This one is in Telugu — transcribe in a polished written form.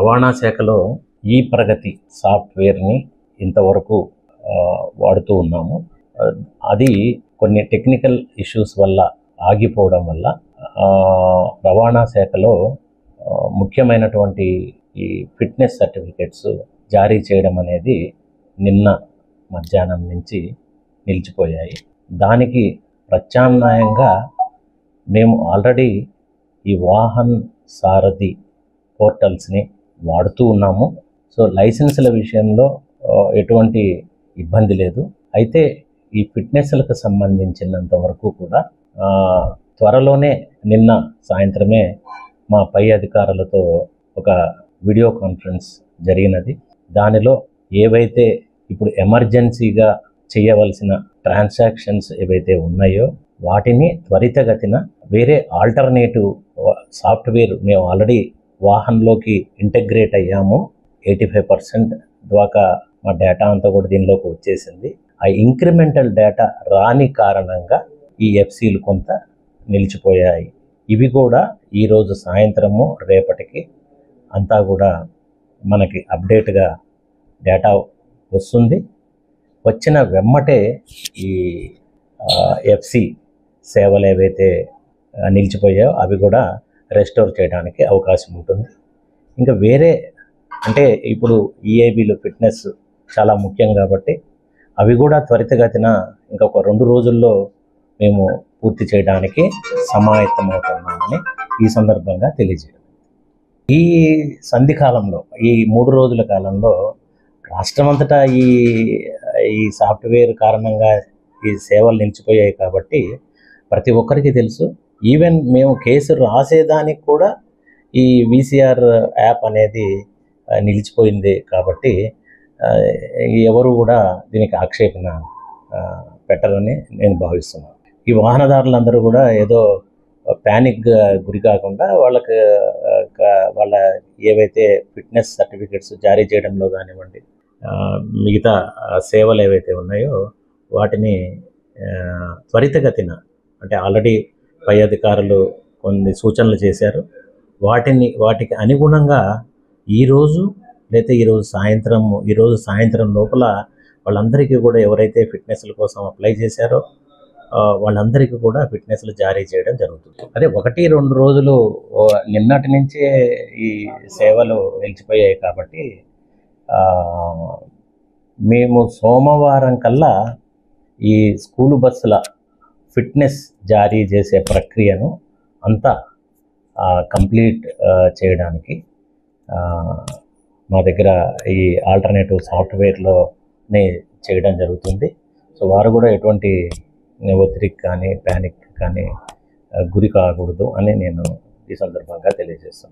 రవాణా శాఖలో ఈ ప్రగతి సాఫ్ట్వేర్ని ఇంతవరకు వాడుతూ ఉన్నాము. అది కొన్ని టెక్నికల్ ఇష్యూస్ వల్ల ఆగిపోవడం వల్ల రవాణా శాఖలో ముఖ్యమైనటువంటి ఈ ఫిట్నెస్ సర్టిఫికేట్స్ జారీ చేయడం అనేది నిన్న మధ్యాహ్నం నుంచి నిలిచిపోయాయి. దానికి ప్రత్యామ్నాయంగా మేము ఆల్రెడీ ఈ వాహన్ సారథి పోర్టల్స్ని వాడుతూ ఉన్నాము. సో లైసెన్సుల విషయంలో ఎటువంటి ఇబ్బంది లేదు. అయితే ఈ ఫిట్నెస్లకు సంబంధించినంత వరకు కూడా త్వరలోనే నిన్న సాయంత్రమే మా పై అధికారులతో ఒక వీడియో కాన్ఫరెన్స్ జరిగినది. దానిలో ఏవైతే ఇప్పుడు ఎమర్జెన్సీగా చేయవలసిన ట్రాన్సాక్షన్స్ ఏవైతే ఉన్నాయో వాటిని త్వరితగతిన వేరే ఆల్టర్నేటివ్ సాఫ్ట్వేర్ మేము ఆల్రెడీ వాహన్లోకి ఇంటగ్రేట్ అయ్యాము. 85% దాకా మా డేటా అంతా కూడా దీనిలోకి వచ్చేసింది. ఆ ఇంక్రిమెంటల్ డేటా రాని కారణంగా ఈ ఎఫ్సీలు కొంత నిలిచిపోయాయి. ఇవి కూడా ఈరోజు సాయంత్రము రేపటికి అంతా కూడా మనకి అప్డేట్గా డేటా వస్తుంది. వచ్చిన వెమ్మటే ఈ ఎఫ్సి సేవలు ఏవైతే నిలిచిపోయాయో అవి కూడా రెస్టోర్ చేయడానికి అవకాశం ఉంటుంది. ఇంకా వేరే అంటే ఇప్పుడు ఈఐబీలు ఫిట్నెస్ చాలా ముఖ్యం కాబట్టి అవి కూడా త్వరితగతిన ఇంకొక 2 రోజుల్లో మేము పూర్తి చేయడానికి సమాయత్తమవుతున్నామని ఈ సందర్భంగా తెలియజేయడం. ఈ సంధి కాలంలో ఈ 3 రోజుల కాలంలో రాష్ట్రమంతటా ఈ సాఫ్ట్వేర్ కారణంగా ఈ సేవలు నిలిచిపోయాయి కాబట్టి ప్రతి ఒక్కరికి తెలుసు. ఈవెన్ మేము కేసు రాసేదానికి కూడా ఈ వీసీఆర్ యాప్ అనేది నిలిచిపోయింది కాబట్టి ఎవరు కూడా దీనికి ఆక్షేపణ పెట్టరని నేను భావిస్తున్నాను. ఈ వాహనదారులందరూ కూడా ఏదో ప్యానిక్ గురి కాకుండా వాళ్ళ ఏవైతే ఫిట్నెస్ సర్టిఫికెట్స్ జారీ చేయడంలో కానివ్వండి, మిగతా సేవలు ఏవైతే ఉన్నాయో వాటిని త్వరితగతిన అంటే ఆల్రెడీ పై అధికారులు కొన్ని సూచనలు చేశారు. వాటికి అనుగుణంగా ఈరోజు సాయంత్రం లోపల వాళ్ళందరికీ కూడా ఎవరైతే ఫిట్నెస్ల కోసం అప్లై చేశారో వాళ్ళందరికీ కూడా ఫిట్నెస్లు జారీ చేయడం జరుగుతుంది. అదే 1-2 రోజులు నిన్నటి నుంచే ఈ సేవలు నిలిచిపోయాయి కాబట్టి మేము సోమవారం కల్లా ఈ స్కూలు బస్సుల ఫిట్నెస్ జారీ చేసే ప్రక్రియను అంతా కంప్లీట్ చేయడానికి మా దగ్గర ఈ ఆల్టర్నేటివ్ సాఫ్ట్వేర్లోనే చేయడం జరుగుతుంది. సో వారు కూడా ఎటువంటి ఒత్తిడికి కానీ ప్యానిక్ కానీ గురి కాకూడదు అని నేను ఈ సందర్భంగా తెలియజేస్తున్నాను.